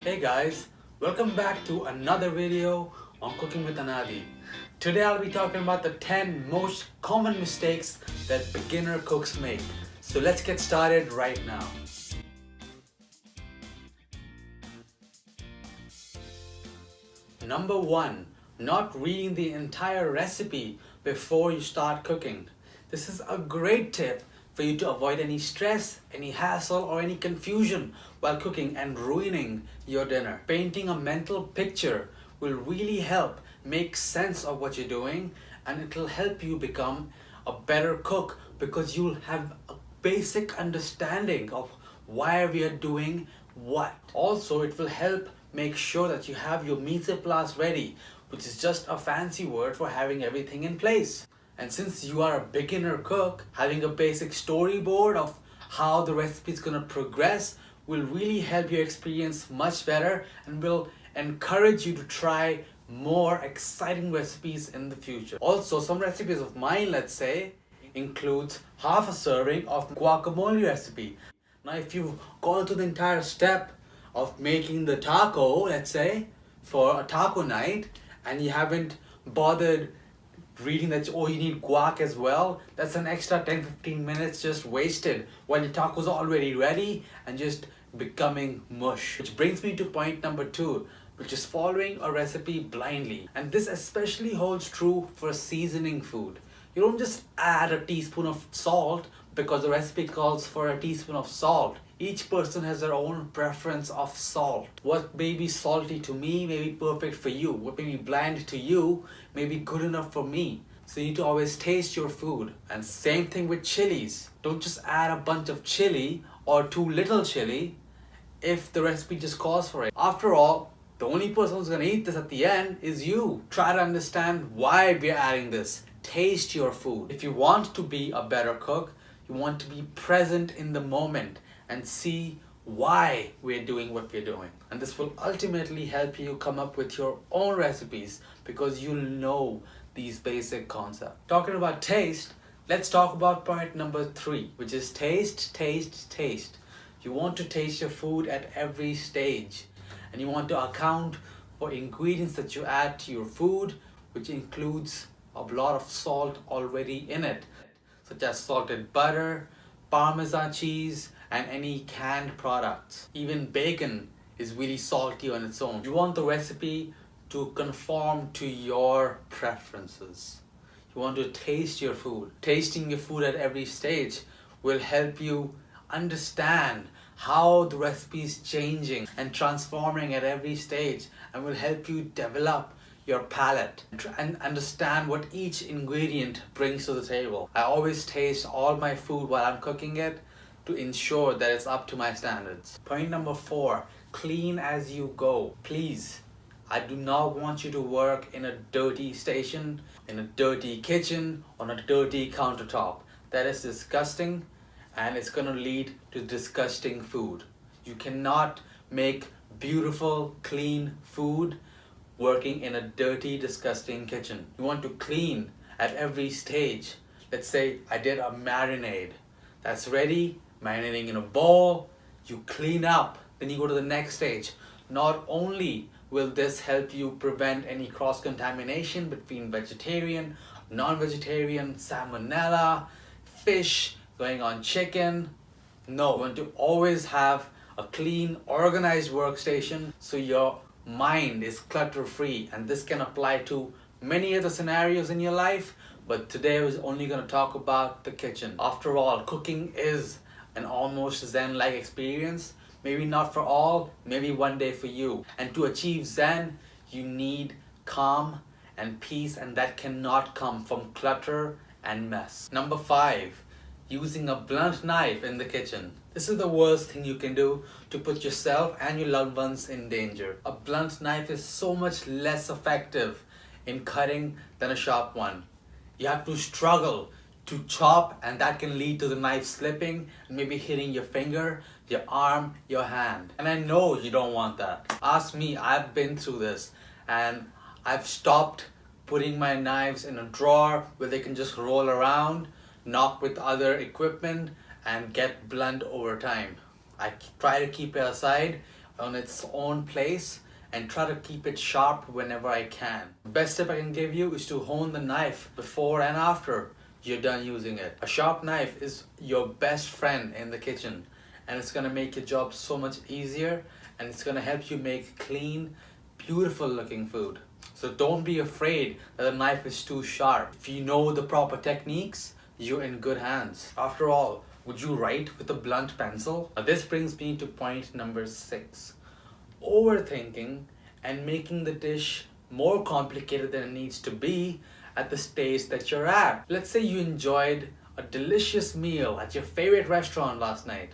Hey guys, welcome back to another video on Cooking with Anadi. Today I'll be talking about the 10 most common mistakes that beginner cooks make. So let's get started right now. Number 1. Not reading the entire recipe before you start cooking. This is a great tip for you to avoid any stress, any hassle, or any confusion while cooking and ruining your dinner. Painting a mental picture will really help make sense of what you're doing, and it'll help you become a better cook because you'll have a basic understanding of why we are doing what. Also, it will help make sure that you have your mise en place ready, which is just a fancy word for having everything in place. And since you are a beginner cook, having a basic storyboard of how the recipe is going to progress will really help your experience much better and will encourage you to try more exciting recipes in the future. Also, some recipes of mine, let's say, includes half a serving of guacamole recipe. Now, if you've gone through the entire step of making the taco, let's say, for a taco night, and you haven't bothered reading that you need guac as well, that's an extra 10-15 minutes just wasted when your tacos are already ready and just becoming mush. Which brings me to point number 2, which is following a recipe blindly. And this especially holds true for seasoning food. You don't just add a teaspoon of salt because the recipe calls for a teaspoon of salt. Each person has their own preference of salt. What may be salty to me may be perfect for you. What may be bland to you may be good enough for me. So you need to always taste your food. And same thing with chilies. Don't just add a bunch of chili or too little chili if the recipe just calls for it. After all, the only person who's gonna eat this at the end is you. Try to understand why we're adding this. Taste your food. If you want to be a better cook, you want to be present in the moment and see why we're doing what we're doing. And this will ultimately help you come up with your own recipes because you'll know these basic concepts. Talking about taste, let's talk about point number 3, which is taste, taste, taste. You want to taste your food at every stage, and you want to account for ingredients that you add to your food, which includes a lot of salt already in it, such as salted butter, Parmesan cheese, and any canned products. Even bacon is really salty on its own. You want the recipe to conform to your preferences. You want to taste your food. Tasting your food at every stage will help you understand how the recipe is changing and transforming at every stage, and will help you develop your palate and understand what each ingredient brings to the table. I always taste all my food while I'm cooking it to ensure that it's up to my standards. Point number 4, clean as you go. Please, I do not want you to work in a dirty station, in a dirty kitchen, on a dirty countertop. That is disgusting, and it's gonna lead to disgusting food. You cannot make beautiful, clean food working in a dirty, disgusting kitchen. You want to clean at every stage. Let's say I did a marinade. That's ready, marinating in a bowl. You clean up, then you go to the next stage. Not only will this help you prevent any cross-contamination between vegetarian, non-vegetarian, salmonella, fish, going on chicken. No, you want to always have a clean, organized workstation so your mind is clutter-free, and this can apply to many other scenarios in your life, but today I was only going to talk about the kitchen. After all, cooking is an almost Zen-like experience. Maybe not for all, maybe one day for you. And to achieve Zen, you need calm and peace, and that cannot come from clutter and mess. Number 5, using a blunt knife in the kitchen. This is the worst thing you can do to put yourself and your loved ones in danger. A blunt knife is so much less effective in cutting than a sharp one. You have to struggle to chop, and that can lead to the knife slipping and maybe hitting your finger, your arm, your hand. And I know you don't want that. Ask me, I've been through this, and I've stopped putting my knives in a drawer where they can just roll around, knock with other equipment, and get blunt over time. I try to keep it aside on its own place and try to keep it sharp whenever I can. The best tip I can give you is to hone the knife before and after you're done using it. A sharp knife is your best friend in the kitchen, and it's gonna make your job so much easier, and it's gonna help you make clean, beautiful looking food. So don't be afraid that the knife is too sharp. If you know the proper techniques, you're in good hands. After all, would you write with a blunt pencil? Now this brings me to point number 6. Overthinking and making the dish more complicated than it needs to be at the stage that you're at. Let's say you enjoyed a delicious meal at your favorite restaurant last night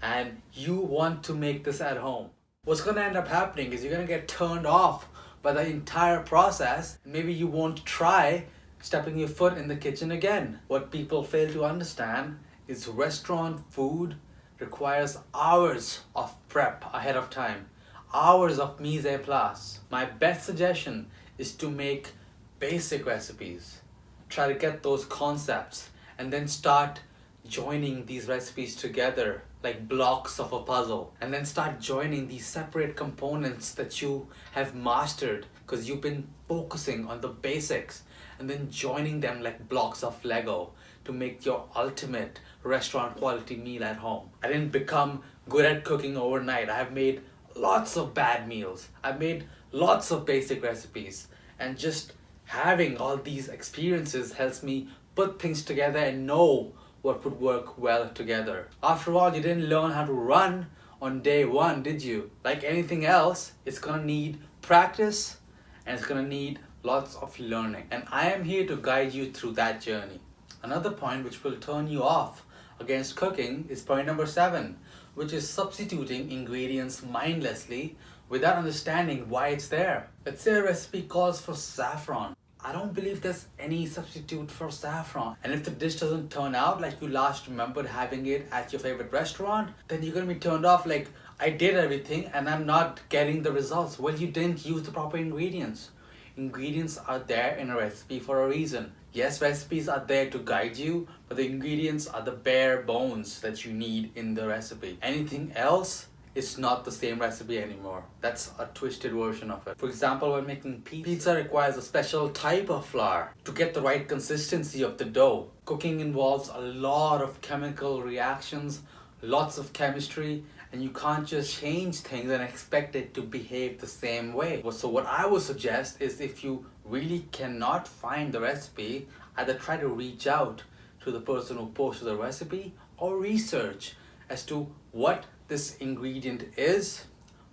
and you want to make this at home. What's gonna end up happening is you're gonna get turned off by the entire process. Maybe you won't try stepping your foot in the kitchen again. What people fail to understand is restaurant food requires hours of prep ahead of time, hours of mise en place. My best suggestion is to make basic recipes. Try to get those concepts and then start joining these recipes together like blocks of a puzzle, and then start joining these separate components that you have mastered because you've been focusing on the basics, and then joining them like blocks of Lego to make your ultimate restaurant quality meal at home. I didn't become good at cooking overnight. I have made lots of bad meals. I've made lots of basic recipes, and just having all these experiences helps me put things together and know what would work well together. After all, you didn't learn how to run on day one, did you? Like anything else, it's gonna need practice and it's gonna need lots of learning. And I am here to guide you through that journey. Another point which will turn you off against cooking is point number 7, which is substituting ingredients mindlessly without understanding why it's there. Let's say a recipe calls for saffron. I don't believe there's any substitute for saffron. And if the dish doesn't turn out like you last remembered having it at your favorite restaurant, then you're gonna be turned off like, I did everything and I'm not getting the results. Well, you didn't use the proper ingredients. Ingredients are there in a recipe for a reason. Yes, recipes are there to guide you, but the ingredients are the bare bones that you need in the recipe. Anything else, it's not the same recipe anymore. That's a twisted version of it. For example, when making pizza requires a special type of flour to get the right consistency of the dough. Cooking involves a lot of chemical reactions, lots of chemistry, and you can't just change things and expect it to behave the same way. So what I would suggest is, if you really cannot find the recipe, either try to reach out to the person who posted the recipe or research as to what this ingredient is,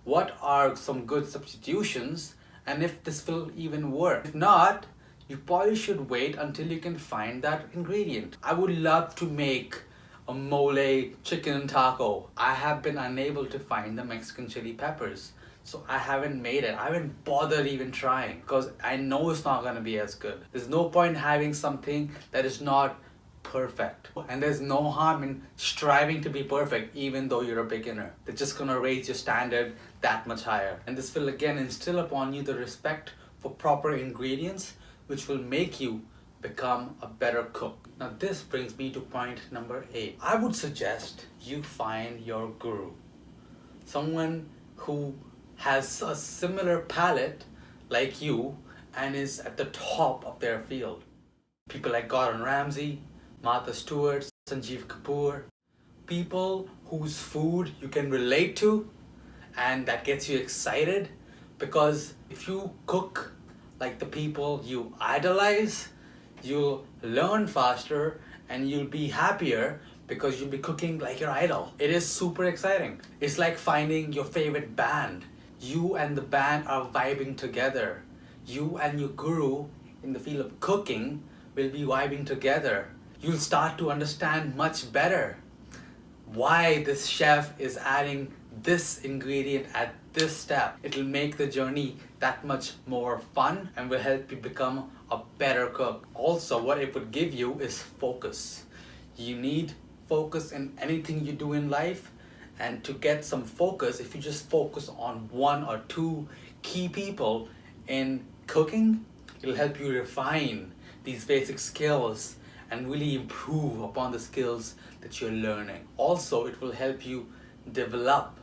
what are some good substitutions, and if this will even work. If not, you probably should wait until you can find that ingredient. I would love to make a mole chicken taco. I have been unable to find the Mexican chili peppers, so I haven't made it. I haven't bothered even trying because I know it's not gonna be as good. There's no point having something that is not perfect, and there's no harm in striving to be perfect even though you're a beginner. They're just gonna raise your standard that much higher, and this will again instill upon you the respect for proper ingredients, which will make you become a better cook. Now this brings me to point number 8. I would suggest you find your guru, someone who has a similar palate like you and is at the top of their field. People like Gordon Ramsay, Martha Stewart, Sanjeev Kapoor, people whose food you can relate to and that gets you excited, because if you cook like the people you idolize, you'll learn faster and you'll be happier because you'll be cooking like your idol. It is super exciting. It's like finding your favorite band. You and the band are vibing together. You and your guru in the field of cooking will be vibing together. You'll start to understand much better why this chef is adding this ingredient at this step. It'll make the journey that much more fun and will help you become a better cook. Also, what it would give you is focus. You need focus in anything you do in life, and to get some focus, if you just focus on 1 or 2 key people in cooking, it'll help you refine these basic skills and really improve upon the skills that you're learning. Also, it will help you develop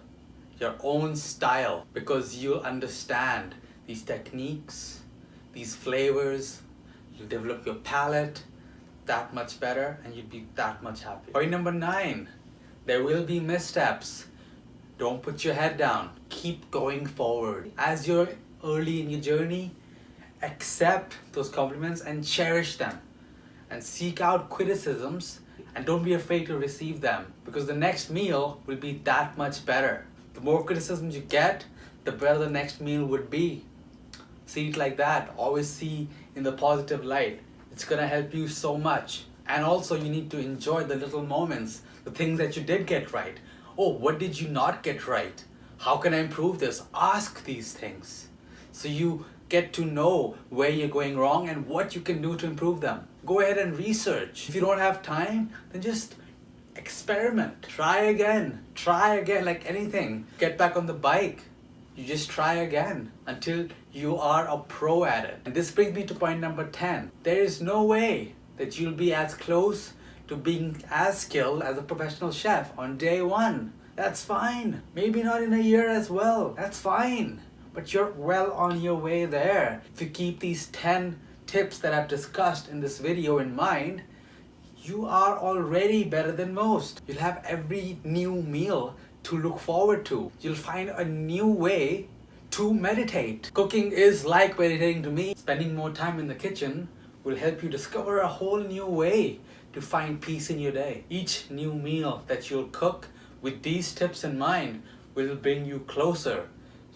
your own style, because you'll understand these techniques, these flavors. You'll develop your palate that much better and you'll be that much happier. Point number 9, there will be missteps. Don't put your head down. Keep going forward. As you're early in your journey, accept those compliments and cherish them. And seek out criticisms and don't be afraid to receive them, because the next meal will be that much better. The more criticisms you get, the better the next meal would be. See it like that. Always see in the positive light. It's gonna help you so much. And also you need to enjoy the little moments, the things that you did get right. Oh, what did you not get right? How can I improve this? Ask these things so you get to know where you're going wrong and what you can do to improve them. Go ahead and research. If you don't have time, then just experiment. Try again like anything. Get back on the bike. You just try again until you are a pro at it. And this brings me to point number 10. There is no way that you'll be as close to being as skilled as a professional chef on day 1. That's fine. Maybe not in a year as well. That's fine. But you're well on your way there. If you keep these 10 tips that I've discussed in this video in mind, you are already better than most. You'll have every new meal to look forward to. You'll find a new way to meditate. Cooking is like meditating to me. Spending more time in the kitchen will help you discover a whole new way to find peace in your day. Each new meal that you'll cook with these tips in mind will bring you closer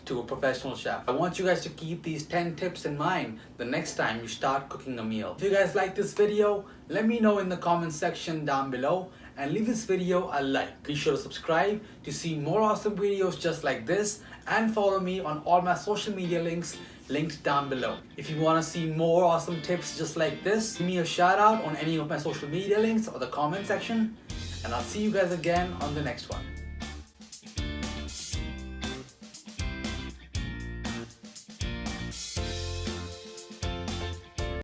to a professional chef. I want you guys to keep these 10 tips in mind the next time you start cooking a meal. If you guys like this video, let me know in the comment section down below and leave this video a like. Be sure to subscribe to see more awesome videos just like this and follow me on all my social media links linked down below. If you want to see more awesome tips just like this, give me a shout out on any of my social media links or the comment section, and I'll see you guys again on the next one.